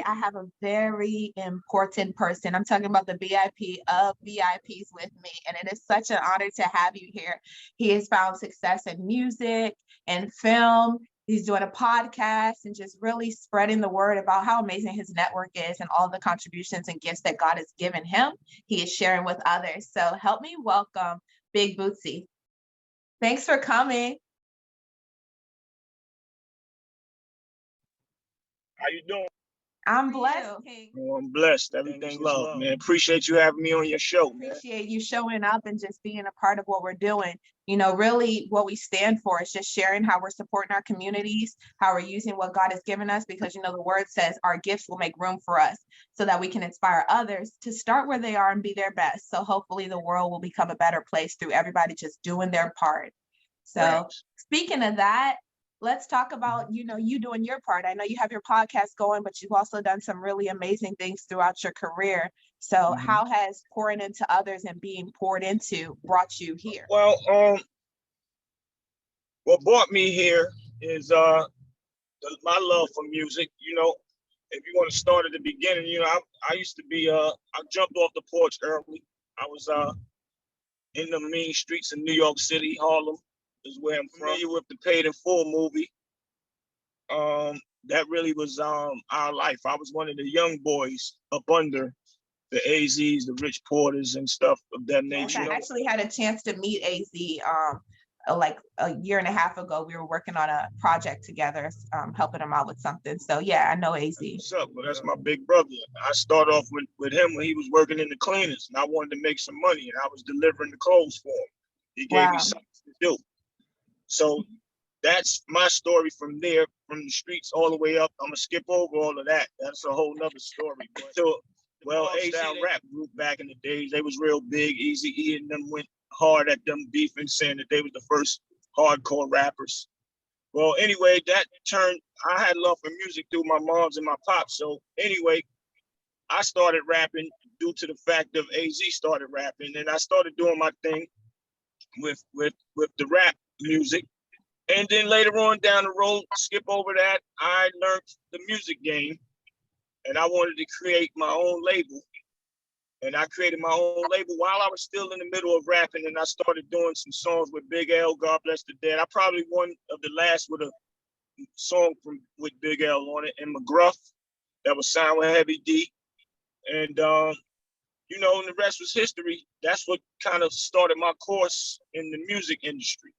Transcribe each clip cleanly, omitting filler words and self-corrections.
I have a very important person. I'm talking about the VIP of VIPs with me, and it is such an honor to have you here. He has found success in music and film. He's doing a podcast and just really spreading the word about how amazing his network is and all the contributions and gifts that God has given him. He is sharing with others. So help me welcome Big Bootsie. Thanks for coming. How you doing? I'm blessed. Oh, I'm blessed. Everything love, man. Appreciate you having me on your show, man. Appreciate you showing up and just being a part of what we're doing. You know, really what we stand for is just sharing how we're supporting our communities, how we're using what God has given us, because, you know, the word says our gifts will make room for us so that we can inspire others to start where they are and be their best. So hopefully the world will become a better place through everybody just doing their part. So right. Speaking of that, let's talk about, you know, you doing your part. I know you have your podcast going, but you've also done some really amazing things throughout your career. So how has pouring into others and being poured into brought you here? Well, what brought me here is my love for music. You know, if you want to start at the beginning, you know, I used to be, I jumped off the porch early. I was in the mean streets of New York City, Harlem is where I'm familiar with the Paid in Full movie. That really was our life. I was one of the young boys up under the AZs, the Rich Porters and stuff of that nature. I actually had a chance to meet AZ like a year and a half ago. We were working on a project together, helping him out with something. So yeah, I know AZ. What's up? Well, that's my big brother. I started off with him when he was working in the cleaners, and I wanted to make some money, and I was delivering the clothes for him. He gave me something to do. So that's my story from there, from the streets all the way up. I'm gonna skip over all of that. That's a whole nother story. So, well, A-Style rap group back in the days, they was real big. Eazy-E and them went hard at them beefing, saying that they was the first hardcore rappers. Well, anyway, that turned, I had love for music through my moms and my pops. So anyway, I started rapping due to the fact of AZ started rapping, and I started doing my thing with the rap music. And then later on down the road, skip over that, I learned the music game, and I wanted to create my own label. And I created my own label while I was still in the middle of rapping, and I started doing some songs with Big L, God Bless the Dead. I probably one of the last with a song with Big L on it, and McGruff, that was signed with Heavy D. And you know, and the rest was history. That's what kind of started my course in the music industry.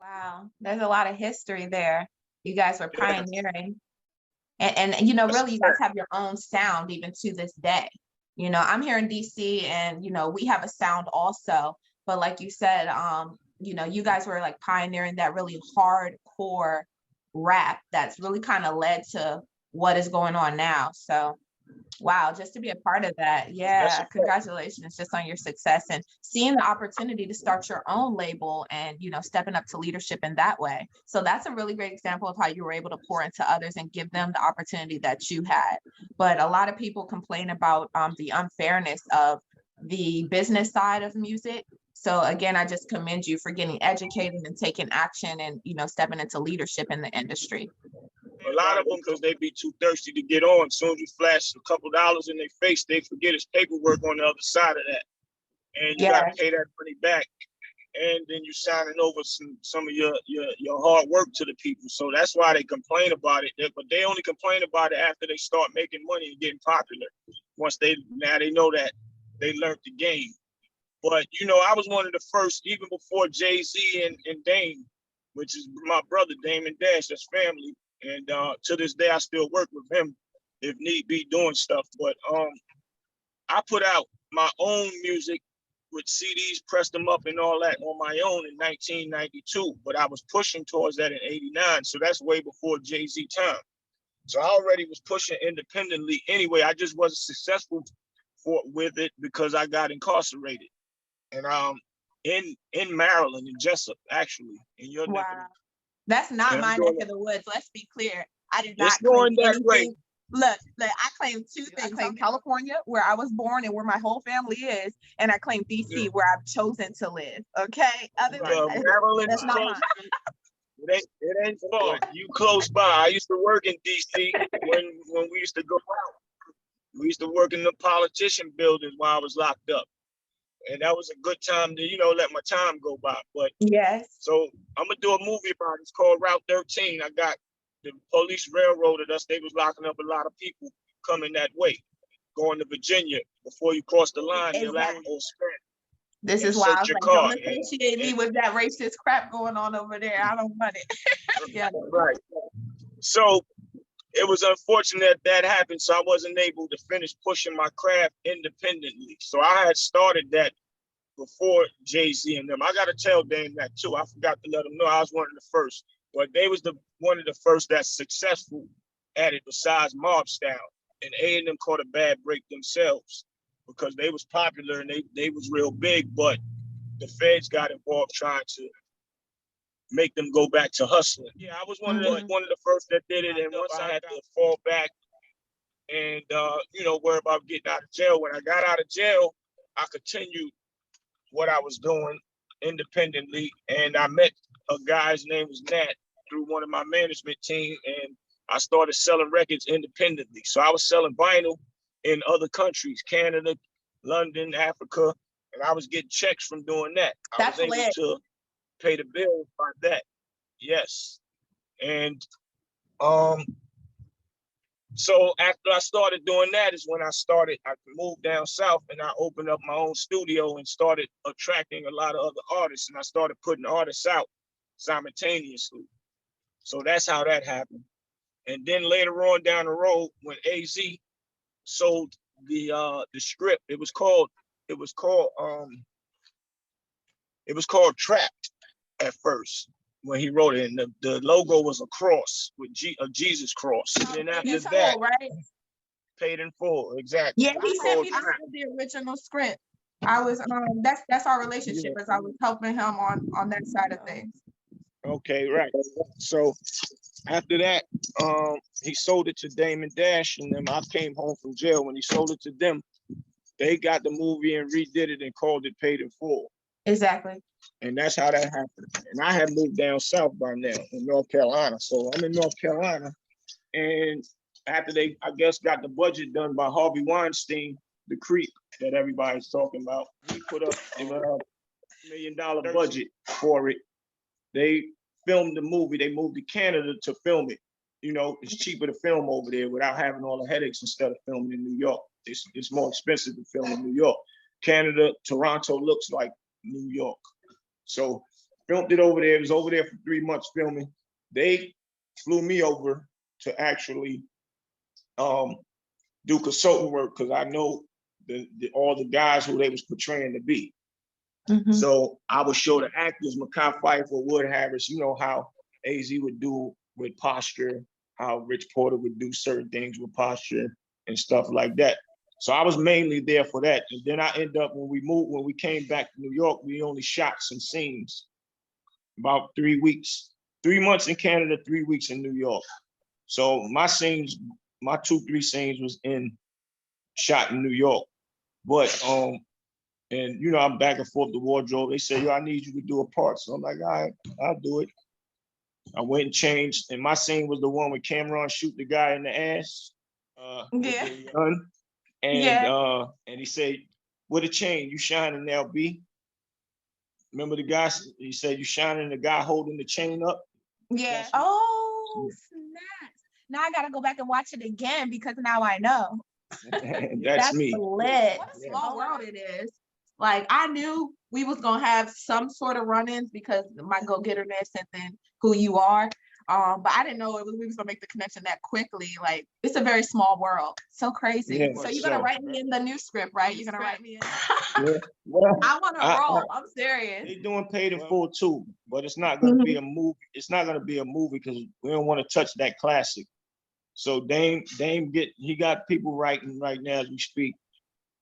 Wow, there's a lot of history there. You guys were pioneering. And you know, really, you guys have your own sound even to this day. You know, I'm here in DC, and, you know, we have a sound also. But like you said, you know, you guys were like pioneering that really hardcore rap that's really kind of led to what is going on now. So wow, just to be a part of that. Yeah, congratulations just on your success and seeing the opportunity to start your own label and, you know, stepping up to leadership in that way. So that's a really great example of how you were able to pour into others and give them the opportunity that you had. But a lot of people complain about the unfairness of the business side of music. So again, I just commend you for getting educated and taking action and, you know, stepping into leadership in the industry. A lot of them, because they be too thirsty to get on. As soon as you flash a couple dollars in their face, they forget it's paperwork on the other side of that. And you got to pay that money back. And then you're signing over some of your hard work to the people. So that's why they complain about it. But they only complain about it after they start making money and getting popular. Once they know that they learned the game. But, you know, I was one of the first, even before Jay-Z and Dame, which is my brother, Damon Dash, that's family. And to this day, I still work with him if need be doing stuff. But I put out my own music with CDs, pressed them up and all that on my own in 1992. But I was pushing towards that in 89. So that's way before Jay-Z time. So I already was pushing independently anyway. I just wasn't successful with it because I got incarcerated. And in Maryland, in Jessup, actually, in your neck of the That's not my neck of the woods. Let's be clear. I did not claim anything. Look, I claim two things. I claim California, where I was born and where my whole family is, and I claim DC, where I've chosen to live. Okay, other than Maryland, that's not mine. It ain't far. You close by. I used to work in DC when we used to go out. We used to work in the politician buildings while I was locked up. And that was a good time to, let my time go by. But Yes. so I'm gonna do a movie about it. It's called Route 13. I got the police railroaded us. They was locking up a lot of people coming that way, going to Virginia. Before you cross the line, they'll act all Spanish. This and is why I search was your like, car. don't associate me with that racist crap going on over there. I don't want it. Yeah. Right. So it was unfortunate that happened. So I wasn't able to finish pushing my craft independently. So I had started that before Jay-Z and them. I got to tell Dame that too. I forgot to let them know I was one of the first. But they was one of the first that's successful at it besides Mob Style. And A&M caught a bad break themselves because they was popular and they was real big, but the feds got involved trying to make them go back to hustling. Yeah, I was one of the first that did it. And once I had to fall back and worry about getting out of jail. When I got out of jail, I continued what I was doing independently. And I met a guy, his name was Nat, through one of my management team, and I started selling records independently. So I was selling vinyl in other countries, Canada, London, Africa, and I was getting checks from doing that. That's I was able to pay the bills by that. Yes. And so after I started doing that is when I moved down south and I opened up my own studio and started attracting a lot of other artists, and I started putting artists out simultaneously. So that's how that happened. And then later on down the road, when AZ sold the script, it was called Trapped at first when he wrote it, and the logo was a cross with a Jesus cross. And then after that, right? Paid in Full, exactly. Yeah, he sent me the original script. I was that's our relationship, as I was helping him on that side of things. Okay, right. So after that, he sold it to Damon Dash, and then I came home from jail. When he sold it to them, they got the movie and redid it and called it Paid in Full. Exactly. And that's how that happened. And I had moved down south by now in North Carolina. So I'm in North Carolina. And after they, I guess, got the budget done by Harvey Weinstein, the creep that everybody's talking about, he put up a $1 million budget for it. They filmed the movie. They moved to Canada to film it. It's cheaper to film over there without having all the headaches instead of filming in New York. It's more expensive to film in New York. Canada, Toronto looks like New York. So filmed it over there. It was over there for 3 months filming. They flew me over to actually do consultant work because I know all the guys who they was portraying to be. Mm-hmm. So I would show the actors, Mekhi Phifer, Wood Harris, how AZ would do with posture, how Rich Porter would do certain things with posture and stuff like that. So I was mainly there for that. And then I end up, when we came back to New York, we only shot some scenes, about 3 weeks, 3 months in Canada, 3 weeks in New York. So my 2-3 scenes was shot in New York. But, and I'm back and forth the wardrobe. They say, yo, I need you to do a part. So I'm like, all right, I'll do it. I went and changed. And my scene was the one with Cameron shoot the guy in the ass. Yeah. And he said, with a chain, you shining now, B. Remember the guy, he said, you shining, the guy holding the chain up? Yeah. Oh, snaps. Now I got to go back and watch it again because now I know. That's me. Lit. What a small world it is. Like, I knew we was going to have some sort of run-ins because my go-getterness and then who you are. But I didn't know we was gonna make the connection that quickly. Like, it's a very small world. So crazy. Yeah, so you're gonna write me in the new script, right? You're gonna write me in. Yeah. Well, I want to roll. I'm serious. They're doing Paid in Full too, but it's not gonna be a movie. It's not gonna be a movie because we don't want to touch that classic. So Dame got people writing right now as we speak.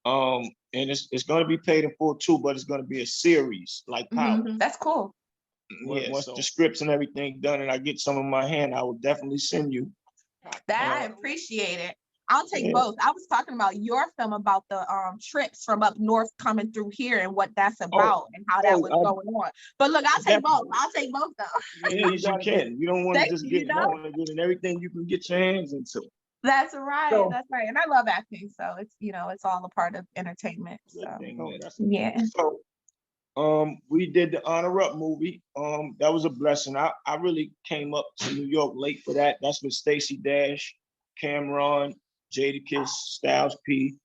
And it's gonna be Paid in Full too, but it's gonna be a series like Power. That's cool. Yeah, once the scripts and everything done and I get some in my hand, I will definitely send you. That I appreciate it. I'll take both. I was talking about your film about the trips from up north coming through here and what that's about and how that was going on. But look, I'll take both. I'll take both though. Yes, you can. You don't want to just get in everything you can get your hands into. That's right. So, that's right. And I love acting, so it's it's all a part of entertainment. So yeah. So we did the Honor Up movie. That was a blessing. I really came up to New York late for that. That's with Stacey Dash, Cameron, Jadakiss, Styles P, a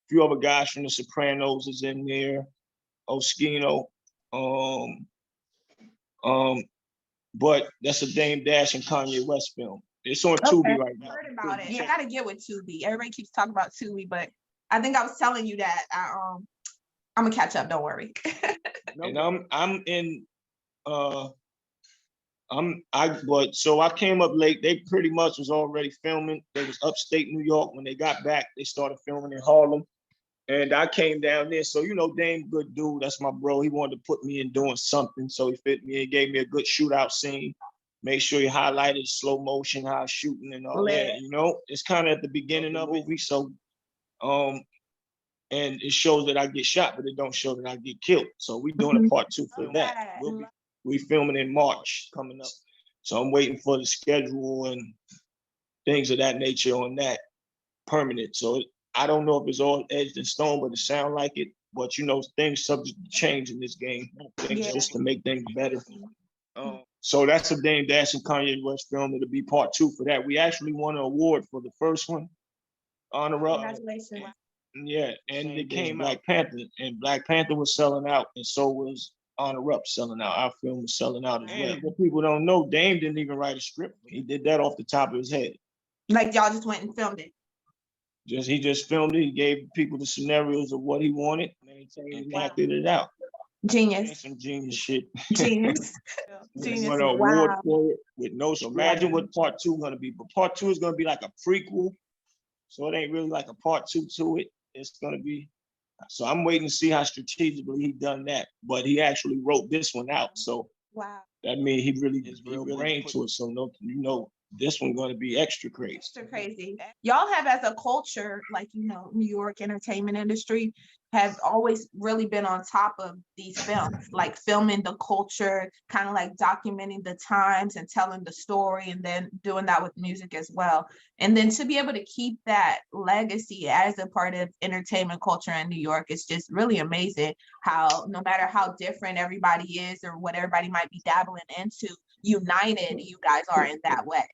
few other guys from The Sopranos is in there, Oskino. But that's a Dame Dash and Kanye West film. It's on Tubi right now. Heard about it. You gotta get with Tubi. Everybody keeps talking about Tubi, but I think I was telling you that I'm gonna catch up. Don't worry. And so I came up late. They pretty much was already filming. They was upstate New York. When they got back, they started filming in Harlem. And I came down there. So, Dame, good dude. That's my bro. He wanted to put me in doing something. So he fit me and gave me a good shootout scene. Make sure he highlighted slow motion, how shooting and all that. It's kind of at the beginning of the movie. So, and it shows that I get shot, but it don't show that I get killed. So we doing a part 2 for that. We filming in March coming up. So I'm waiting for the schedule and things of that nature on that permanent. So I don't know if it's all edged in stone, but it sounds like it. But things subject to change in this game. Just to make things better. So that's a Dame Dash and Kanye West film. It'll be part 2 for that. We actually won an award for the first one. Honor Up. Congratulations. Yeah, and it came Black Panther, and Black Panther was selling out, and so was Honor Up selling out. Our film was selling out as well. What people don't know, Dame didn't even write a script. He did that off the top of his head. Like y'all just went and filmed it. He just filmed it. He gave people the scenarios of what he wanted, and acted it out. Genius. Some genius shit. Genius. Genius. Won an award for it with no. So imagine what part 2 gonna be. But part 2 is gonna be like a prequel. So it ain't really like a part 2 to it. It's gonna be. So I'm waiting to see how strategically he done that. But he actually wrote this one out. So that means he really is real brain to it. So this one's going to be extra crazy. Extra crazy. Y'all have, as a culture, like, New York entertainment industry have always really been on top of these films, like filming the culture, kind of like documenting the times and telling the story, and then doing that with music as well. And then to be able to keep that legacy as a part of entertainment culture in New York, it's just really amazing how no matter how different everybody is or what everybody might be dabbling into, united you guys are in that way.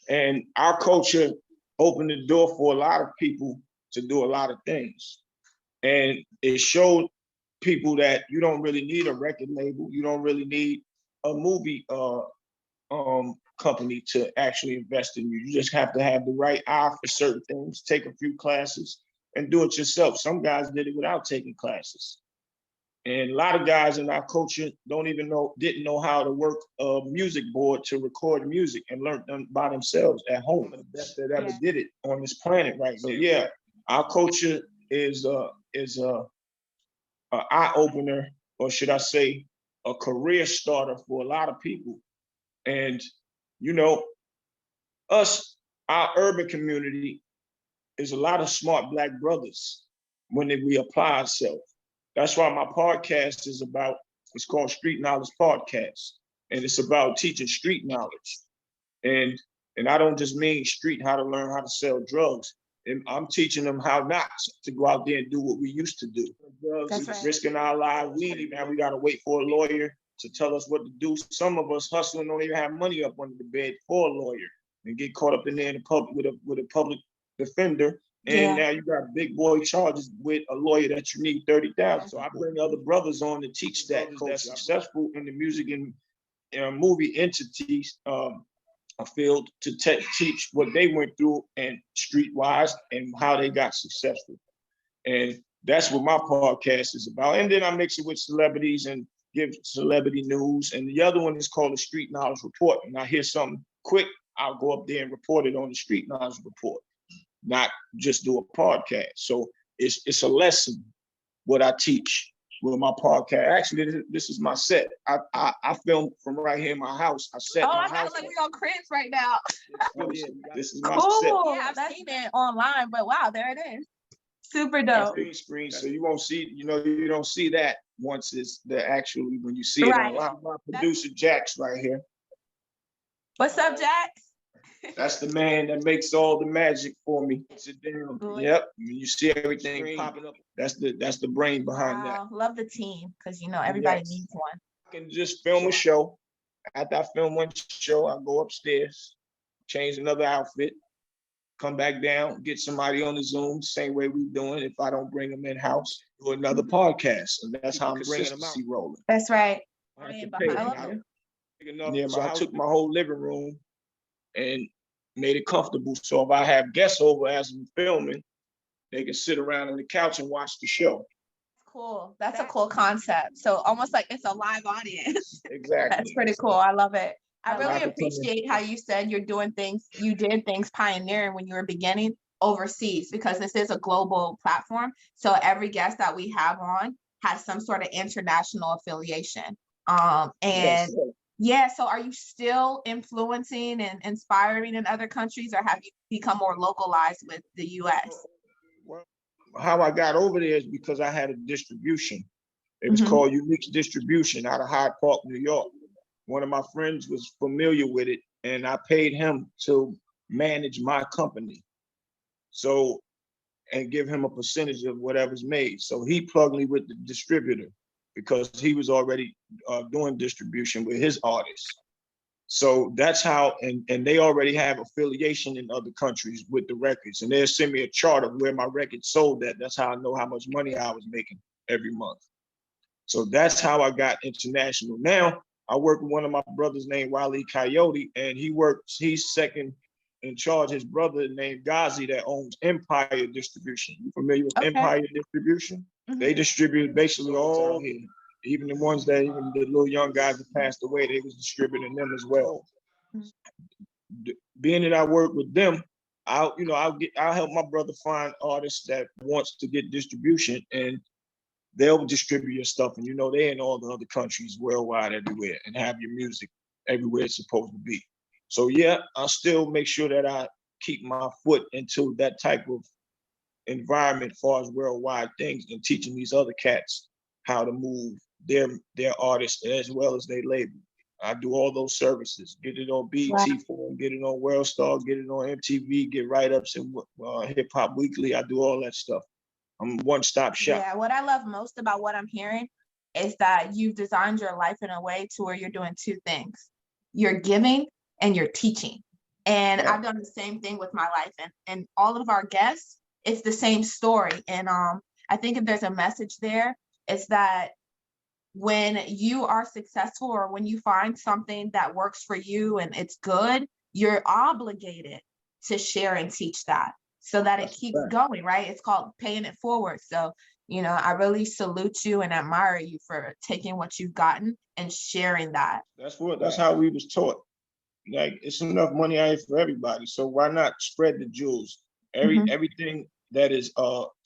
And our culture opened the door for a lot of people to do a lot of things. And it showed people that you don't really need a record label. You don't really need a movie company to actually invest in you. You just have to have the right eye for certain things, take a few classes, and do it yourself. Some guys did it without taking classes. And a lot of guys in our culture didn't know how to work a music board to record music, and learned them by themselves at home. The best that ever did it on this planet right now. So yeah, our culture is a eye opener, or should I say, a career starter for a lot of people. And our urban community is a lot of smart Black brothers when we apply ourselves. That's why my podcast it's called Street Knowledge Podcast. And it's about teaching street knowledge. And I don't just mean street, how to learn how to sell drugs. And I'm teaching them how not to go out there and do what we used to do. Drugs, risking our lives. We got to wait for a lawyer to tell us what to do. Some of us hustling don't even have money up under the bed for a lawyer, and get caught up in there in the public with a public defender. And now you got big boy charges with a lawyer that you need $30,000. So I bring other brothers on to teach that that's successful in the music and movie entities field to teach what they went through and streetwise and how they got successful. And that's what my podcast is about. And then I mix it with celebrities and give celebrity news. And the other one is called the Street Knowledge Report. And I hear something quick, I'll go up there and report it on the Street Knowledge Report, not just do a podcast. So it's a lesson what I teach with my podcast. Actually, this is my set. I filmed from right here in my house. I set my I house. like we on cribs right now. Oh, yeah, this is my Cool. set. Yeah, I've seen it online, but wow, there it is. Super dope. Green screen, so you won't see, you don't see that once it's actually when you see it Right. online. My producer Jax right here. What's up, Jax? That's the man that makes all the magic for me. Sit down. Yep. When you see everything popping up, that's the brain behind that. Love the team, because everybody needs one. I can just film a show. After I film one show, I go upstairs, change another outfit, come back down, get somebody on the Zoom, same way we doing. If I don't bring them in house, do another podcast, and that's how I'm bringing them out. Rolling. That's right. Yeah, so I took my whole living room and made it comfortable. So if I have guests over as I'm filming, they can sit around on the couch and watch the show. Cool. That's a cool concept. So almost like it's a live audience. Exactly. That's pretty cool. I love it. I really appreciate how you said you did things pioneering when you were beginning overseas, because this is a global platform. So every guest that we have on has some sort of international affiliation. Yeah, so are you still influencing and inspiring in other countries, or have you become more localized with the US? Well, how I got over there is because I had a distribution. It was called Unique Distribution out of Hyde Park, New York. One of my friends was familiar with it, and I paid him to manage my company. So, and give him a percentage of whatever's made. So he plugged me with the distributor, because he was already doing distribution with his artists. So that's how, and they already have affiliation in other countries with the records, and they'll send me a chart of where my record sold at. That's how I know how much money I was making every month. So that's how I got international. Now I work with one of my brothers named Wally Coyote, and he's second in charge. His brother named Ghazi that owns Empire Distribution. You familiar with Empire Distribution? They distribute basically all here, even the ones that even the little young guys that passed away, they was distributing them as well. Being that I work with them, I'll help my brother find artists that wants to get distribution, and they'll distribute your stuff. And they're in all the other countries worldwide, everywhere, and have your music everywhere it's supposed to be. So yeah, I'll still make sure that I keep my foot into that type of environment as far as worldwide things, and teaching these other cats how to move their artists as well as their label. I do all those services, get it on BET Form, get it on World Star, get it on MTV, get write-ups in Hip Hop Weekly. I do all that stuff. I'm a one-stop shop. Yeah, what I love most about what I'm hearing is that you've designed your life in a way to where you're doing two things. You're giving and you're teaching. And I've done the same thing with my life, and all of our guests, it's the same story. And I think if there's a message there, it's that when you are successful, or when you find something that works for you and it's good, you're obligated to share and teach that, so that it keeps going, right? It's called paying it forward. So, I really salute you and admire you for taking what you've gotten and sharing that. That's how we was taught. Like, it's enough money out here for everybody, so why not spread the jewels? Everything that is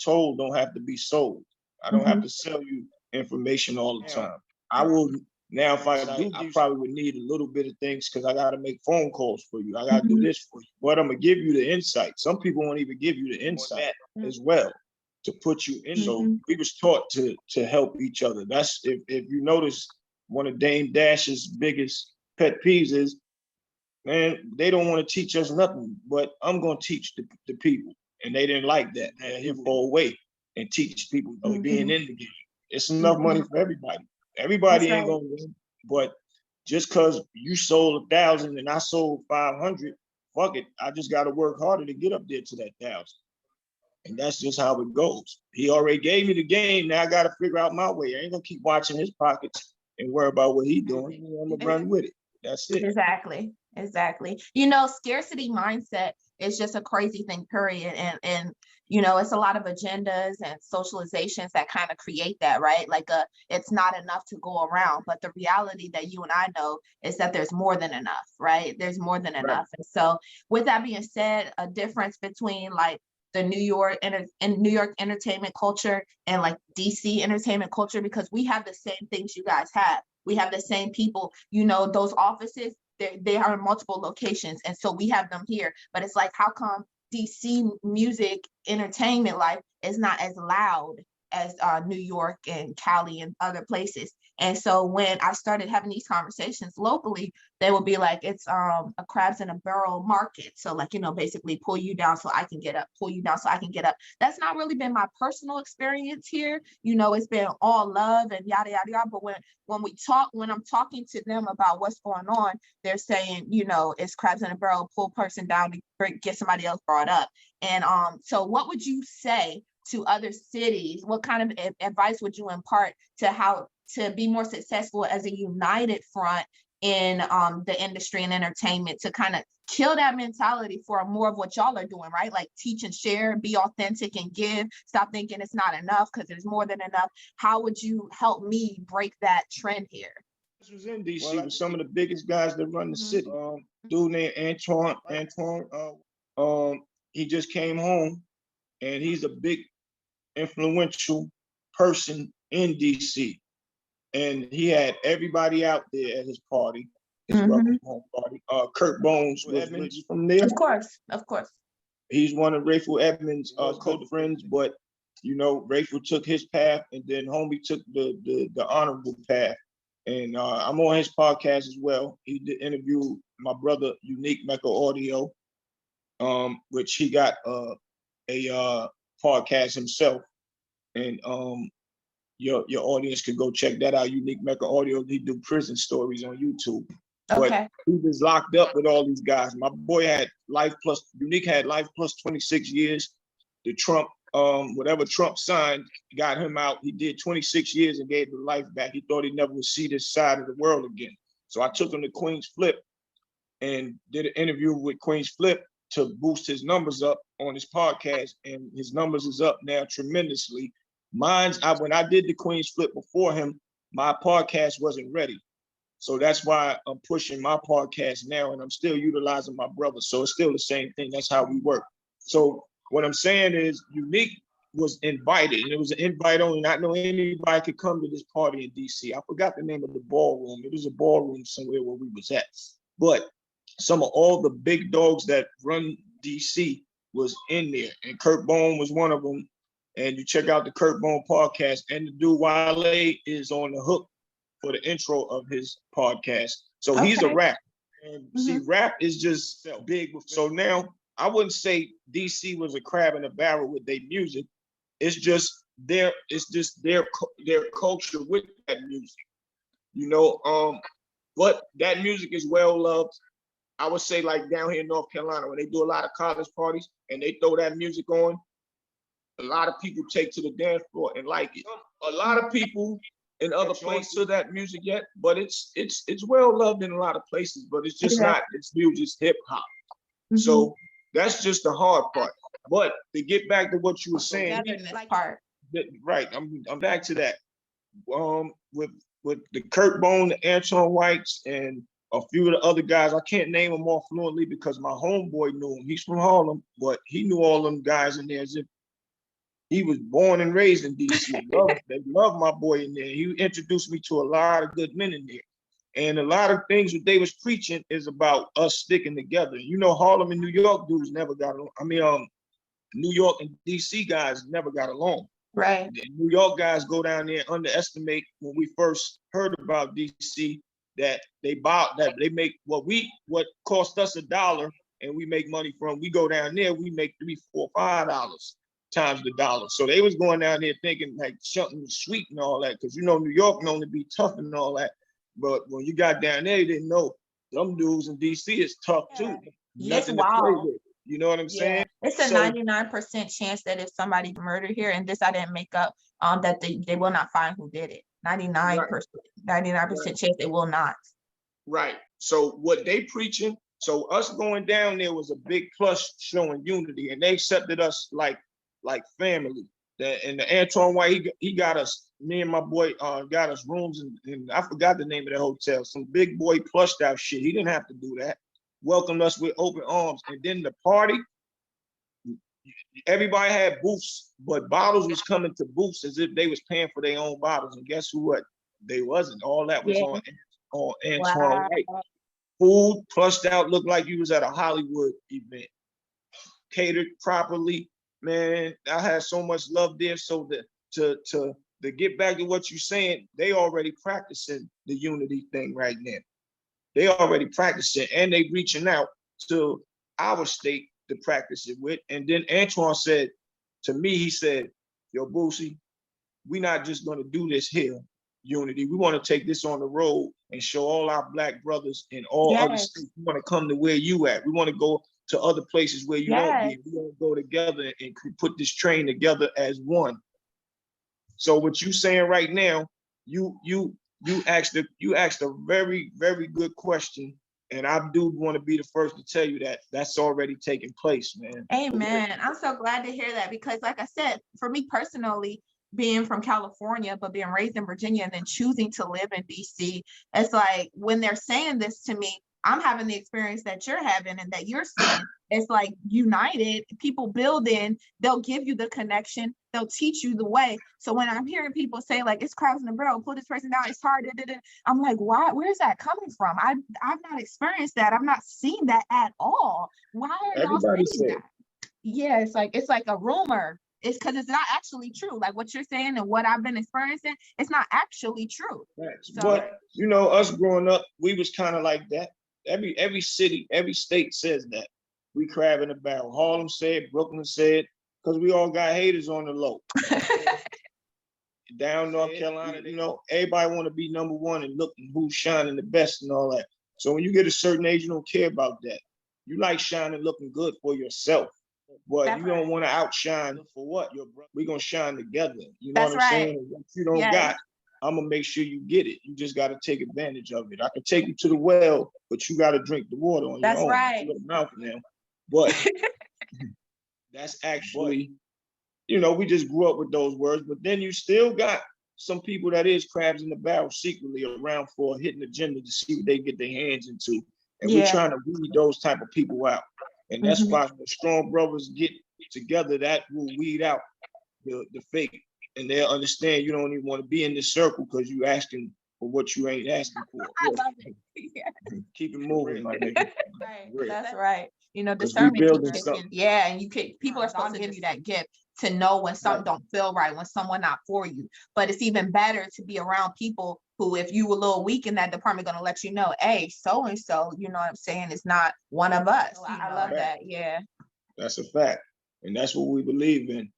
told don't have to be sold. I don't have to sell you information all the time. I will now, if I do, I probably would need a little bit of things, because I got to make phone calls for you. I got to do this for you, but I'm gonna give you the insight. Some people won't even give you the insight as well, to put you in. So we was taught to help each other. That's if you notice, one of Dame Dash's biggest pet peeves is, man, they don't want to teach us nothing, but I'm going to teach the people. And they didn't like that. He'll fall away and teach people being in the game. It's enough money for everybody. Everybody ain't going to win, but just because you sold 1,000 and I sold 500, fuck it. I just got to work harder to get up there to that 1,000. And that's just how it goes. He already gave me the game. Now I got to figure out my way. I ain't going to keep watching his pockets and worry about what he's doing. I'm going to run with it. That's it. Exactly. Scarcity mindset is just a crazy thing, period. And it's a lot of agendas and socializations that kind of create that, right? Like it's not enough to go around. But the reality that you and I know is that there's more than enough, right? There's more than enough. And so with that being said, a difference between like the New York and New York entertainment culture and like DC entertainment culture, because we have the same things you guys have. We have the same people, you know, those offices, they are in multiple locations. And so we have them here, but it's like, how come DC music entertainment life is not as loud as New York and Cali and other places? And so when I started having these conversations locally, they would be like, it's a crabs in a barrel market. So like, you know, basically pull you down so I can get up, pull you down so I can get up. That's not really been my personal experience here. You know, it's been all love and yada, yada, yada. But when I'm talking to them about what's going on, they're saying, you know, it's crabs in a barrel, pull person down to get somebody else brought up. And so what would you say to other cities? What kind of advice would you impart to how to be more successful as a united front in the industry and entertainment, to kind of kill that mentality for more of what y'all are doing, right? Like teach and share, be authentic and give, stop thinking it's not enough because there's more than enough. How would you help me break that trend here? This was in DC with some of the biggest guys that run the city. Dude named Antoine. He just came home, and he's a big influential person in DC. And he had everybody out there at his party, his welcome home party. Kurt Bones was from there. Of course. He's one of Rayful Edmonds' close friends, but you know, Rayful took his path, and then Homie took the honorable path. And I'm on his podcast as well. He did interview my brother, Unique Mecca Audio, which he got a podcast himself. And your audience could go check that out. Unique Mecca Audio. He do prison stories on YouTube. Okay. But he was locked up with all these guys. My boy had Unique had life plus 26 years. The Trump, whatever Trump signed, got him out. He did 26 years and gave the life back. He thought he never would see this side of the world again. So I took him to Queen's Flip and did an interview with Queen's Flip to boost his numbers up on his podcast. And his numbers is up now tremendously. When I did the Queen's Flip before him, my podcast wasn't ready. So that's why I'm pushing my podcast now, and I'm still utilizing my brother. So it's still the same thing. That's how we work. So what I'm saying is Unique was invited, and it was an invite only. Not know anybody could come to this party in DC. I forgot the name of the ballroom. It was a ballroom somewhere where we was at. But some of all the big dogs that run DC was in there, and Kurt Bone was one of them. And you check out the Kurt Bone podcast, and the dude Wale is on the hook for the intro of his podcast. So he's a rapper. And see, rap is just big. So now I wouldn't say DC was a crab in a barrel with their music. It's just their culture with that music. You know, but that music is well loved. I would say like down here in North Carolina, when they do a lot of college parties and they throw that music on, a lot of people take to the dance floor and like it. A lot of people in other places to that music yet, but it's well loved in a lot of places, but it's just not, it's new, just hip hop. So that's just the hard part. But to get back to what you were saying, right? I'm back to that. With the Kurt Bone, the Antoine Whites, and a few of the other guys, I can't name them all fluently because my homeboy knew him. He's from Harlem, but he knew all them guys in there as if he was born and raised in DC. They love my boy in there. He introduced me to a lot of good men in there. And a lot of things that they was preaching is about us sticking together. You know, Harlem and New York dudes never got along. I mean, New York and DC guys never got along. Right. The New York guys go down there and underestimate when we first heard about DC that they make what cost us $1 and we make money from. We go down there, we make $3, $4, $5 times the dollar. So they was going down there thinking like something sweet and all that, because you know New York known to be tough and all that. But when you got down there, you didn't know them dudes in DC is tough too. Yes, wow. You know what I'm saying? It's a 99% chance that if somebody murdered here, and this I didn't make up, that they will not find who did it. 99%, 99% chance they will not. Right. So what they preaching, so us going down there was a big plus showing unity, and they accepted us like family. And the Antoine White, he got us, me and my boy got us rooms, and I forgot the name of the hotel, some big boy plushed out shit. He didn't have to do that. Welcomed us with open arms. And then the party, everybody had booths, but bottles was coming to booths as if they was paying for their own bottles. And guess what? They wasn't. All that was on Antoine Wow. White. Food plushed out, looked like you was at a Hollywood event. Catered properly, man. I had so much love there. So that to get back to what you're saying, they already practicing the unity thing right now. They already practicing, and they reaching out to our state to practice it with. And then Antoine said to me, he said, "Yo, Boosie, we're not just gonna do this here, unity. We want to take this on the road and show all our Black brothers in all other states. We want to come to where you at. We want to go to other places where you don't be. We want to go together and put this train together as one." So what you saying right now, you asked a very, very good question. And I do want to be the first to tell you that that's already taking place, man. Amen. I'm so glad to hear that, because like I said, for me personally, being from California, but being raised in Virginia and then choosing to live in DC, it's like when they're saying this to me, I'm having the experience that you're having and that you're seeing. It's like united, people building, they'll give you the connection, they'll teach you the way. So when I'm hearing people say like, it's crabs in the barrel, pull this person down, it's hard, I'm like, why? Where's that coming from? I've not experienced that. I've not seen that at all. Why are y'all saying that? Yeah, it's like a rumor. It's because it's not actually true. Like what you're saying and what I've been experiencing, it's not actually true. So, but you know, us growing up, we was kind of like that. Every city, every state says that. We crab in a barrel. Harlem said, Brooklyn said, because we all got haters on the low. Down North Carolina, you know, everybody want to be number one and looking who's shining the best and all that. So when you get a certain age, you don't care about that. You like shining, looking good for yourself. But you don't want to outshine for what? We're going to shine together. You know what I'm saying? What you don't got, I'm going to make sure you get it. You just got to take advantage of it. I can take you to the well, but you got to drink the water on your own. That's right. Mouth now. But that's actually, you know, we just grew up with those words. But then you still got some people that is crabs in the barrel secretly around for a hidden agenda to see what they get their hands into. And we're trying to weed those type of people out. And that's why when strong brothers get together, that will weed out the fake. And they'll understand you don't even want to be in this circle because you're asking for what you ain't asking for. I love it. Keep it moving, my nigga. Right. That's right. You know, discernment. And you can, people are supposed to give you that gift to know when something don't feel right, when someone not for you. But it's even better to be around people who, if you were a little weak in that department, going to let you know, hey, so-and-so, you know what I'm saying, is not one of us. I love that. Yeah. That's a fact. And that's what we believe in.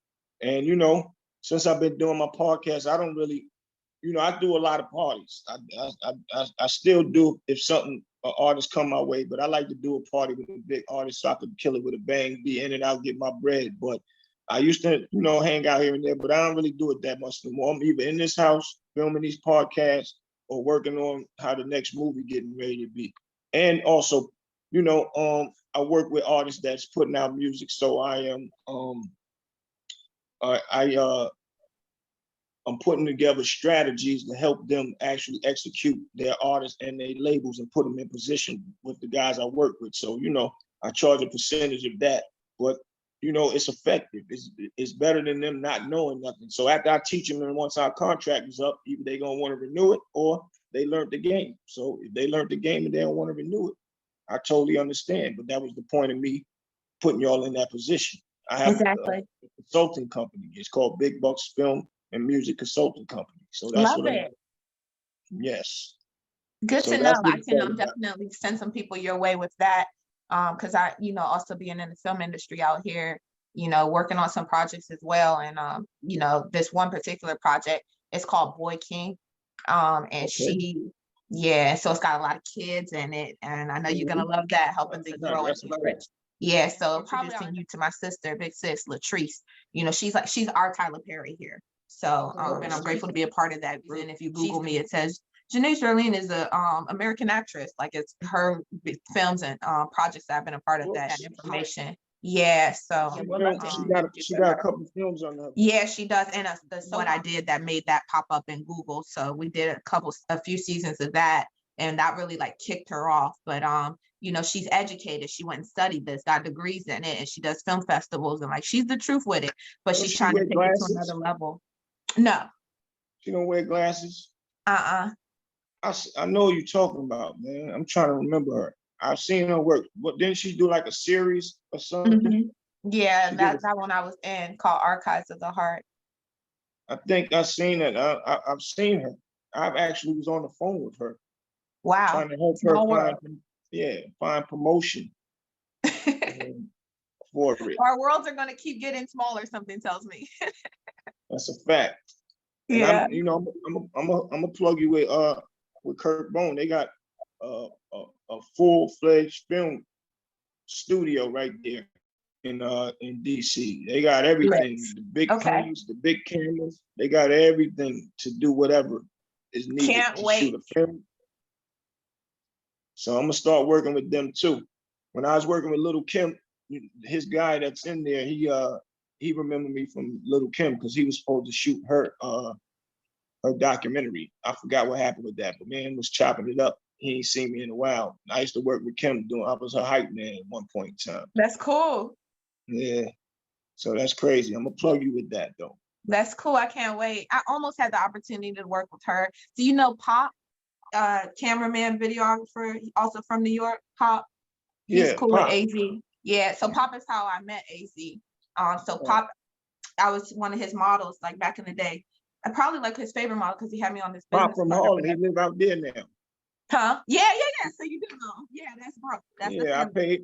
And, you know, since I've been doing my podcast, I don't really, you know, I do a lot of parties. I still do if something, an artist come my way, but I like to do a party with a big artist so I can kill it with a bang, be in and out, get my bread. But I used to, you know, hang out here and there, but I don't really do it that much no more. I'm either in this house filming these podcasts or working on how the next movie getting ready to be. And also, you know, I work with artists that's putting out music. So I am, I'm putting together strategies to help them actually execute their artists and their labels and put them in position with the guys I work with. So, you know, I charge a percentage of that, but you know, it's effective. It's better than them not knowing nothing. So after I teach them and once our contract is up, either they're gonna want to renew it or they learned the game. So if they learned the game and they don't want to renew it, I totally understand. But that was the point of me putting y'all in that position. I have a consulting company. It's called Big Bucks Film and Music Consulting Company. So that's what I'm. Yes. Good to know. I can definitely send some people your way with that. Because I, you know, also being in the film industry out here, you know, working on some projects as well. And, you know, this one particular project is called Boy King. And she, so it's got a lot of kids in it. And I know you're going to love that, helping them grow and be rich. Yeah, so introducing you to my sister, big sis, Latrice. You know, she's our Tyler Perry here. So, and I'm grateful to be a part of that. And if you Google me, it says, Janae Charlene is a American actress. Like it's her films and projects that I've been a part of that information. Yeah, so she got a couple films on that. Yeah, she does. And that's what I did that made that pop up in Google. So we did a few seasons of that. and that really like kicked her off. But you know, she's educated. She went and studied this, got degrees in it, and she does film festivals, and like she's the truth with it. But Does she's she trying to wear take it to glasses? another level. No. She don't wear glasses? Uh-uh. I know who you're talking about, man. I'm trying to remember her. I've seen her work. What, didn't she do like a series or something? Yeah, She did. that one I was in called Archives of the Heart. I think I've seen it. I've seen her. I've actually was on the phone with her, Wow. trying to help Small her world. find promotion for it. Our worlds are gonna keep getting smaller, something tells me. That's a fact. And Yeah. I'm gonna plug you with Kirk Bone. They got a full-fledged film studio right there in DC. They got everything, the big planes, the big cameras. They got everything to do whatever is needed Can't to wait. shoot a film. So I'm gonna start working with them too. When I was working with Little Kim, his guy that's in there, he remembered me from Little Kim because he was supposed to shoot her documentary. I forgot what happened with that, but man was chopping it up. He ain't seen me in a while. I used to work with Kim I was her hype man at one point in time. That's cool. Yeah. So that's crazy. I'm gonna plug you with that though. That's cool. I can't wait. I almost had the opportunity to work with her. Do you know Pop, cameraman, videographer, also from New York? Pop. He's cool Pop. with AZ. Yeah. So Pop is how I met AZ. So Pop, I was one of his models like back in the day. I probably like his favorite model because he had me on this business. Pop from Harlem. He live out there now. Huh? Yeah. So you do know. Yeah, that's bro. That's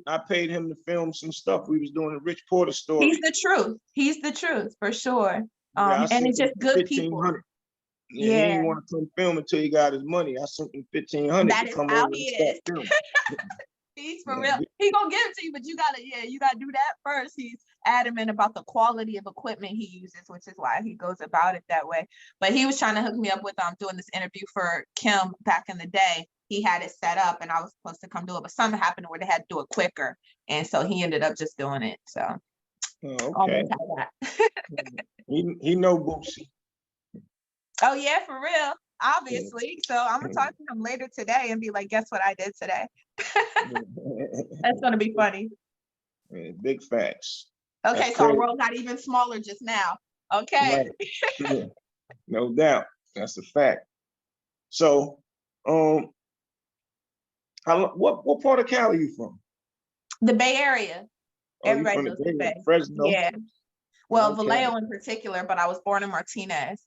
I paid him to film some stuff. We was doing a Rich Porter story. He's the truth. He's the truth for sure. And it's just good people. Yeah, he didn't want to come film until he got his money. I sent him $1,500 to come over and start filming. He's for real. He gonna give it to you, but you gotta do that first. He's adamant about the quality of equipment he uses, which is why he goes about it that way. But he was trying to hook me up with doing this interview for Kim back in the day. He had it set up and I was supposed to come do it, but something happened where they had to do it quicker. And so he ended up just doing it. So okay. He know Boosie. Oh yeah, for real. Obviously. So I'm gonna talk to him later today and be like, guess what I did today? That's gonna be funny. Big facts. Okay, that's so crazy. Our world got even smaller just now. Okay. Right. No doubt. That's a fact. So what part of Cali are you from? The Bay Area. Everybody knows the Bay. Fresno? Yeah. Well, Vallejo in particular, but I was born in Martinez.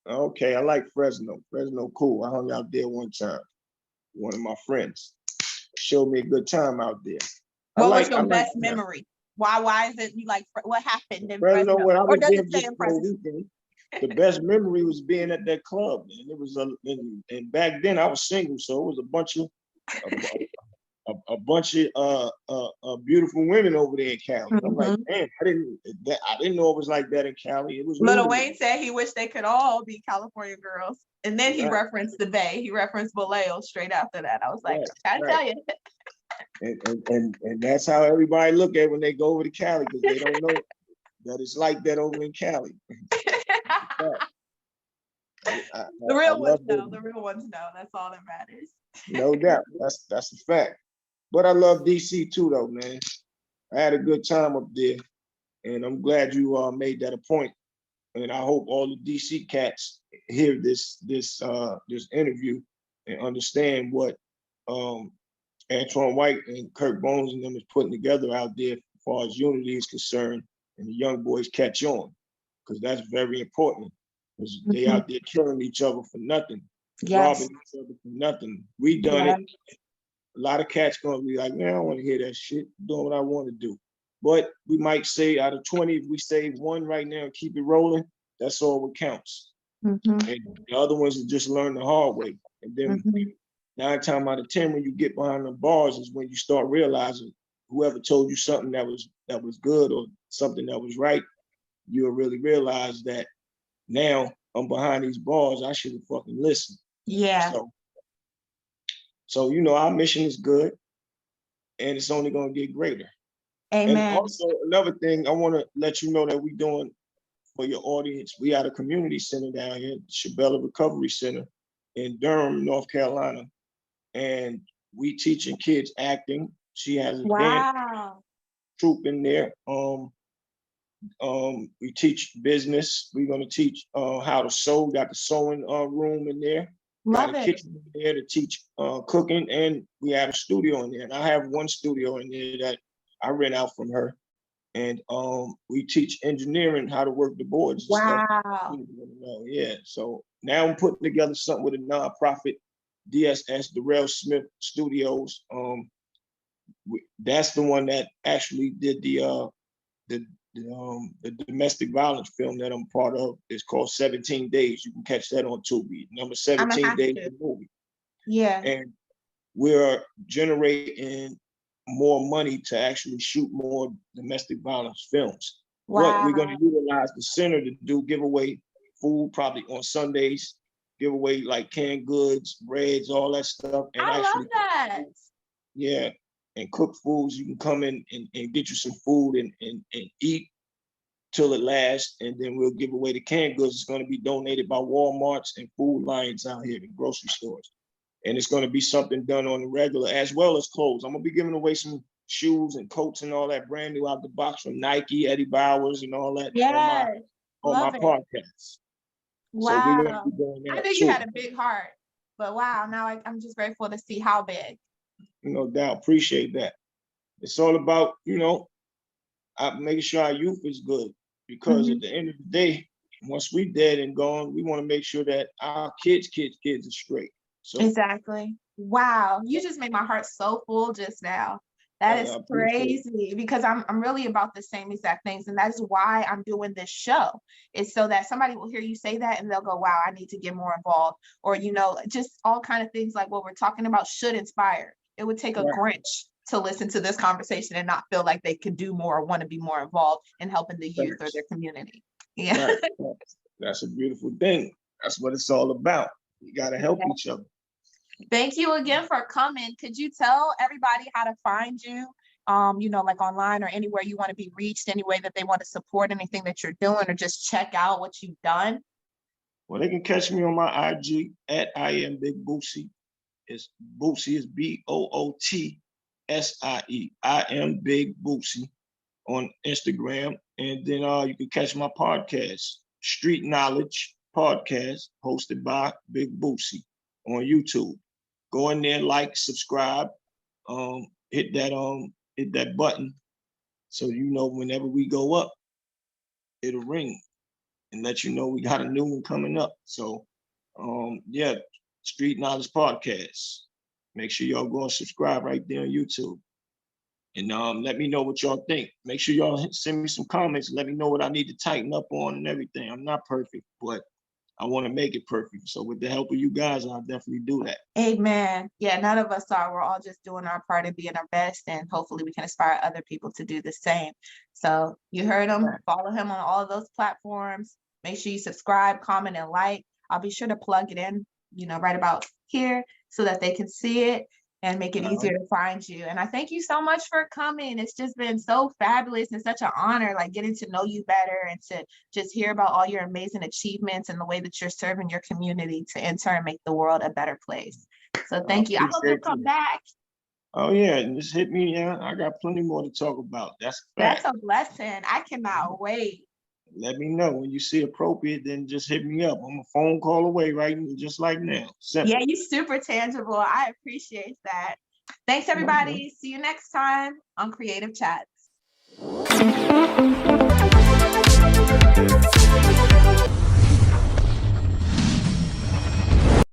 Okay, I like Fresno. Fresno, cool. I hung out there one time. One of my friends showed me a good time out there. What was your best memory? Why is it you like? What happened in Fresno? When I was or does it stay in Fresno? The best memory was being at that club, man. It was and back then I was single, so it was a bunch of beautiful women over there in Cali. Mm-hmm. I'm like, man, I didn't know it was like that in Cali. It was. Lil Wayne said he wished they could all be California girls, and then he referenced the Bay. He referenced Vallejo straight after that. I was like, I tell you. And that's how everybody look at when they go over to Cali because they don't know that it's like that over in Cali. The real ones know. The real ones know. That's all that matters. No doubt. That's a fact. But I love DC too, though, man. I had a good time up there, and I'm glad you made that a point. And I hope all the DC cats hear this interview and understand what Antoine White and Kirk Bones and them is putting together out there as far as unity is concerned, and the young boys catch on, because that's very important. Because they out there killing each other for nothing, robbing each other for nothing. We done it. A lot of cats gonna be like, man, I don't want to hear that shit. I'm doing what I want to do. But we might say out of 20, if we save one right now and keep it rolling, that's all what counts. Mm-hmm. And the other ones will just learn the hard way. And then 9 times out of 10, when you get behind the bars is when you start realizing whoever told you something that was good or something that was right, you'll really realize that now I'm behind these bars, I should have fucking listened. Yeah. So our mission is good, and it's only going to get greater. Amen. And also another thing I want to let you know that we're doing for your audience, we had a community center down here, Shabella Recovery Center in Durham, North Carolina. and we teaching kids acting. She has a dance Wow. troupe in there. We teach business. We're gonna teach how to sew. Got the sewing room in there. Got Love a it. kitchen in there to teach cooking, and we have a studio in there. And I have one studio in there that I rent out from her. And we teach engineering, how to work the boards and stuff. Wow. Yeah. So now I'm putting together something with a nonprofit, DSS, Darrell Smith Studios. That's the one that actually did the domestic violence film that I'm part of. It's called 17 Days. You can catch that on Tubi. Number I'm gonna 17 have Days, to. the movie. Yeah. And we're generating more money to actually shoot more domestic violence films. But we're going Wow. to utilize the center to do giveaway food, probably on Sundays, give away like canned goods, breads, all that stuff. And I love actually, that. yeah, and cook foods. You can come in and get you some food and eat till it lasts. And then we'll give away the canned goods. It's going to be donated by Walmarts and Food Lions out here in grocery stores. And it's going to be something done on the regular as well as clothes. I'm going to be giving away some shoes and coats and all that brand new out the box from Nike, Eddie Bowers, and all that Yes. on my Love it. podcast. So we're going to Wow. be doing I that knew too. you had a big heart, but wow, now I'm just grateful to see how big. No doubt. Appreciate that. It's all about, making sure our youth is good, because at the end of the day, once we dead and gone, we want to make sure that our kids are straight. So Exactly. Wow. You just made my heart so full just now. That is I appreciate it. crazy, because I'm really about the same exact things. And that's why I'm doing this show, is so that somebody will hear you say that and they'll go, wow, I need to get more involved. Or, just all kind of things like what we're talking about should inspire. It would take a Right. Grinch to listen to this conversation and not feel like they can do more or want to be more involved in helping the youth or Thanks. their community. Yeah. Right. That's a beautiful thing. That's what it's all about. You got to help each other. Thank you again for coming. Could you tell everybody how to find you? Like online or anywhere you want to be reached, any way that they want to support anything that you're doing or just check out what you've done? Well, they can catch me on my IG at I am Big Bootsie. It's Bootsie is BOOTSIE. I am Big Bootsie on Instagram. And then you can catch my podcast, Street Knowledge Podcast, hosted by Big Bootsie on YouTube. Go in there, like, subscribe, hit that button so whenever we go up, it'll ring and let you know we got a new one coming up. So yeah, Street Knowledge Podcast. Make sure y'all go and subscribe right there on YouTube. And let me know what y'all think. Make sure y'all send me some comments. Let me know what I need to tighten up on and everything. I'm not perfect, but I want to make it perfect. So with the help of you guys, I'll definitely do that. Amen. Yeah, none of us are. We're all just doing our part and being our best, and hopefully we can inspire other people to do the same. So you heard him. Follow him on all of those platforms. Make sure you subscribe, comment, and like. I'll be sure to plug it in, right about here so that they can see it and make it easier to find you. And I thank you so much for coming. It's just been so fabulous and such an honor, like getting to know you better and to just hear about all your amazing achievements and the way that you're serving your community to in turn make the world a better place. So thank you. I hope you'll come back. Oh yeah, and just hit me. Yeah, I got plenty more to talk about. That's a blessing. I cannot wait. Let me know when you see appropriate, then just hit me up. I'm a phone call away right now, just like now. Simple. Yeah, you super tangible. I appreciate that. Thanks, everybody. See you next time on Creative Chats.